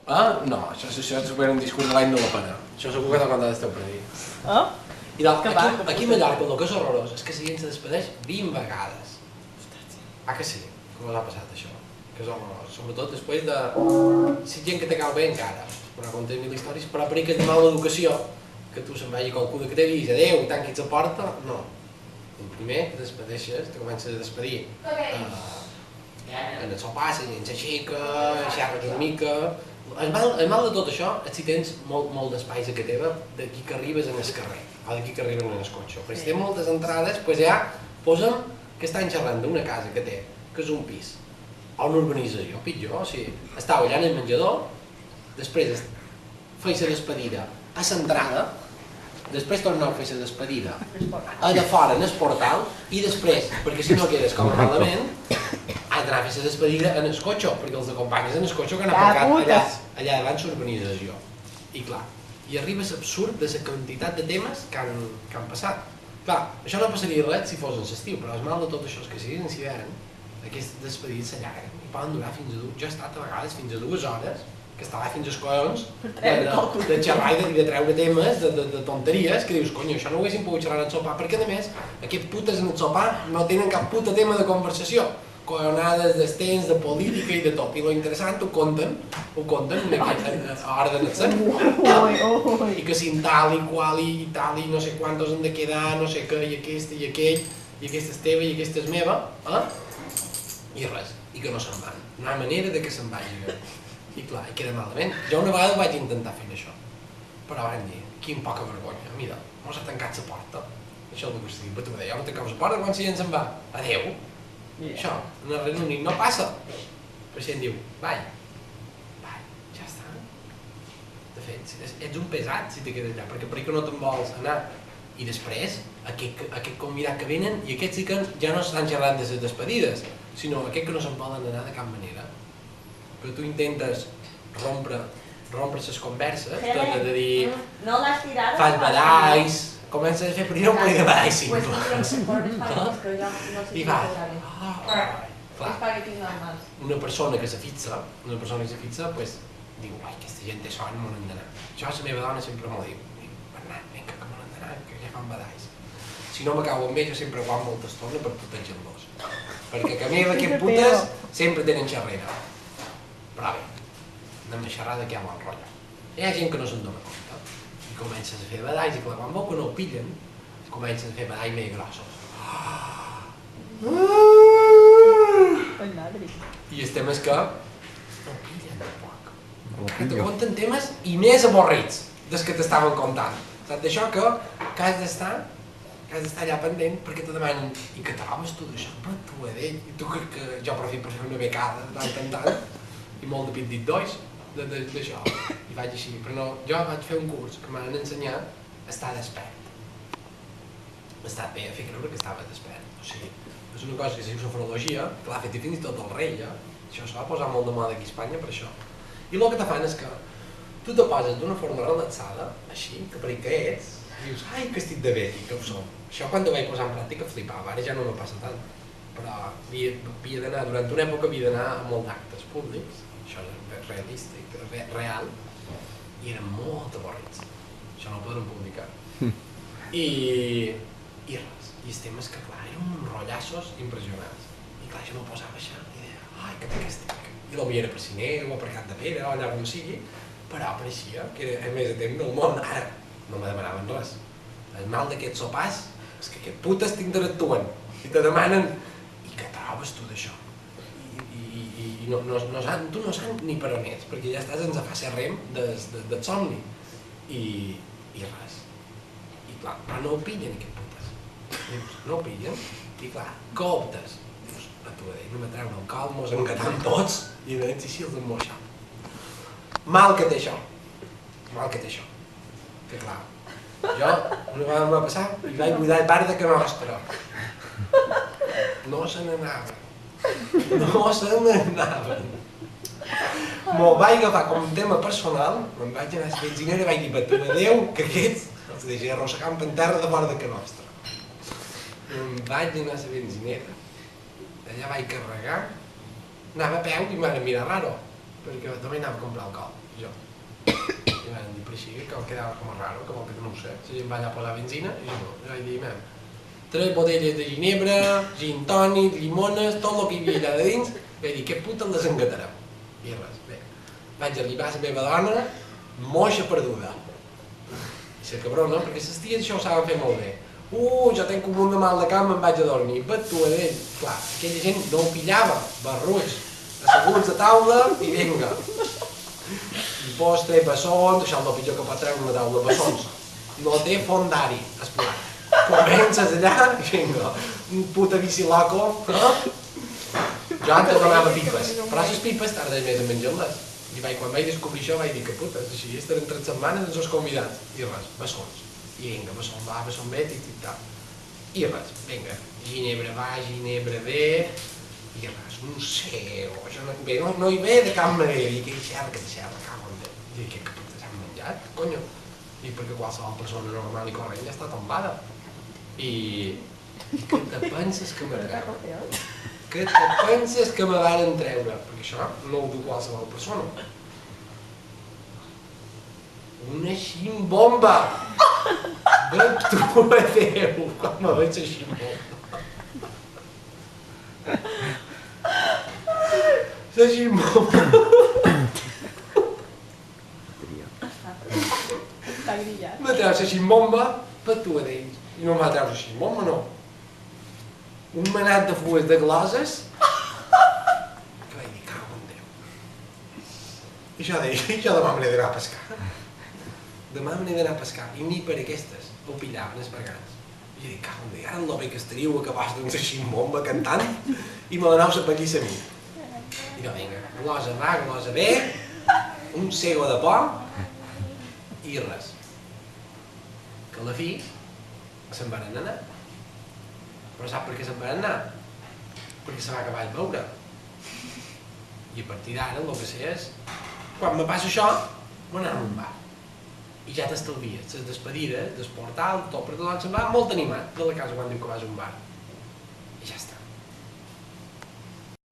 No, això és un discurs de l'any de la pena. Això segur que t'ho contat esteu per dir. I aquí a Mallorca el que és horrorós és que la gent se despedeix 20 vegades. Que sí, com us ha passat això? Que és horrorós, sobretot després de... Si gent que te cau bé encara, però contes mil històries, però per que és de mala educació, que tu se'n vagi qualcú que t'he vist, adeu, tanquis la porta, no. El primer que despedeixes, te comences a despedir. En el sopar, la gent s'aixeca, xerres una mica... El mal de tot això és si tens molt d'espais a casa teva d'aquí que arribes en el carrer o d'aquí que arribes en el cotxe. Perquè si tens moltes entrades, doncs ja posa'm que estan xerrant d'una casa que té, que és un pis, o una urbanització, pitjor, o sigui, estàu allà en el menjador, després feis la despedida a l'entrada, després torneu a fer la despedida a de fora en el portal i després, perquè si no quedes com malament, has d'anar a fer la despedida en el cotxe, perquè els acompanyes en el cotxe que han aparcat allà davant l'urbanització. I clar, i arriba l'absurd de la quantitat de temes que han passat. Clar, això no passaria res si fos en l'estiu, però el mal de tot això és que si és en l'hivern, aquestes despedides s'allarguen i poden durar fins a... Jo he estat a vegades fins a 2 hores, que estava fins als collons de xerrar i de treure temes, de tonteries, que dius, cony, això no ho haguéssim pogut xerrar en el sopar, perquè a més, aquests putes en el sopar no tenen cap puta tema de conversació. Collonades d'estens, de política i de tot. I lo interessant ho conten a hora de nacer. I que si tal i qual i tal i no sé quantos han de quedar, no sé què, i aquest i aquell, i aquesta és teva i aquesta és meva, i res, i que no se'n van. No hi ha manera de que se'n vagi. I clar, i queda malament. Jo una vegada ho vaig intentar fer això, però van dir, quin poca vergonya, mira, mos ha tancat la porta. Això és el que us dic, però tu ho deia, jo no tanquem la porta quan la gent se'n va. Adéu. Això, en el Regne Unit no passa. Però si em diu, vai, ja està. De fet, ets un pesat si te quedes allà, perquè per aquí no te'n vols anar. I després, aquest convidat que venen, i aquests sí que ja no estan xerrant de les despedides, sinó aquests que no se'n volen anar de cap manera. Però tu intentes rompre les converses, de dir, fas badalls, comences a fer primer un parell de badalls simples. I va, una persona que se fixa, diu, ai, aquesta gent té son, m'ho n'han d'anar. Jo, la meva dona sempre m'ho diu, Bernat, vinga, que m'ho n'han d'anar, que ja fan badalls. Si no m'acabo amb ells, jo sempre aguant molta estona per protegir-los. Perquè que a mi aquests putes sempre tenen xerrera. Però bé, anem a xerrar de què amb el rotllo. Hi ha gent que no se'n dona compte i comences a fer badalls i quan veu que no ho pillen, comencen a fer badalls més grossos. I el tema és que no ho pillen tampoc. Que te conten temes i més avorrits des que t'estaven contant. Saps d'això que has d'estar allà pendent perquè te demanen i que trobes tu d'això, però tu a d'ell, i tu que jo prefiero per fer una becada de tant en tant i molt de pit dit d'oix d'això, i vaig així, però no, jo vaig fer un curs que m'han ensenyat a estar despert. Estar bé, a fer creure que estava despert, o sigui, és una cosa que es diu sofrologia, que l'ha fet fins i tot el rei, ja, això se va posar molt de moda aquí a Espanya per això. I el que te fan és que tu te poses d'una forma relaxada, així, que per que ets, i dius, ai, que estic de bé, i que ho som. Això quan ho vaig posar en pràctica flipava, ara ja no me passa tant, però havia d'anar, durant una època havia d'anar a molts actes públics, això és realístic, real, i eren molt avorrits, això no ho podrem publicar. I res, i el tema és que clar, eren uns rotllassos impressionants, i clar, jo m'ho posava això, i deia, ai, que bé que estic, i potser era per ciner, o per Cap de Pere, o allà on sigui, però pareixia que era el més atent del món, ara no me demanaven res. El mal d'aquests sopars és que aquests putes t'interactuen i te demanen i què trobes tu d'això? I tu no saps ni per on ets, perquè ja estàs en la fase REM del somni. I res. I clar, però no ho pillen aquests putes. No ho pillen. I clar, què optes? Dius, a tu no me treuen el cal, mos engatam tots i veig si els emmoixam. Mal que té això. Que clar, jo una vegada em va passar i vaig buidar el bar de Can Nostra. No se n'anaven. M'ho vaig agafar com un tema personal, me'n vaig anar a la benzinera i vaig dir, tu adéu, que aquests els deixaré arrossegant per terra de fora de Can Nostra. Me'n vaig anar a la benzinera, allà vaig carregar, anava a peu i m'han mirat raro, perquè també anava a comprar alcohol, jo. I van dir per així, que quedava com raro, com que no ho sé. La gent va allà a posar benzina i jo vaig dir, mem, 3 botelles de ginebra, gin tònic, llimones, tot el que hi havia allà de dins, vaig dir, què puta les engatarem? I res, bé. Vaig arribar a la meva dona, moixa perduda. I la cabrona, perquè les ties això ho saben fer molt bé. Jo tenc un munt de mal de cama, em vaig a dormir. Tu a ell, clar, aquella gent no ho pillava, barruix, asseguts a taula i vinga. I postre, bessons, això és el pitjor que pot treure una taula de bessons. No té fondari, es plat. Comences allà i vinga, un puta bici loco, Jo antes donava pipes, però les pipes tardes més en menjar-les. I quan vaig descobrir això vaig dir que putes, així estaran 3 setmanes els seus convidats. I res, bessons. I vinga, besson va, besson ve, tic-tic-tac. I res, vinga, ginebra va, ginebra ve, i res, no sé, això no hi ve de cap manera. I que hi xerra, cago en Déu. I dic, què putes han menjat, conyo? I perquè qualsevol persona normal i corrent ja està tombada. I què te penses que me treu? Què te penses que me van treure? Perquè això no ho du qualsevol persona. Una ximbomba! De tu a Déu, quan me veig la ximbomba. La ximbomba. Està grillat. Me treus la ximbomba per tu a dins. I no m'ha treus la ximbomba, no. Un manat de fulles de gloses que vaig dir, cago en Déu. I jo demà me n'he d'anar a pescar. Demà me n'he d'anar a pescar. I ni per aquestes ho pillaven els bergants. I jo dic, cago en Déu, ara el bé que estaríeu acabar d'una ximbomba cantant i me l'anau a pallissa a mi. I jo, vinga, glosa va, glosa ve, un cego de por i res. Que a la fi se'n van anar. Però sap per què se'n van anar? Perquè se va acabar el beure. I a partir d'ara, el que sé és, quan me passa això, m'anar a un bar. I ja t'estalvies, les despedides, del portal, tot, perquè tothom se'n va molt animat de la casa quan diu que vas a un bar.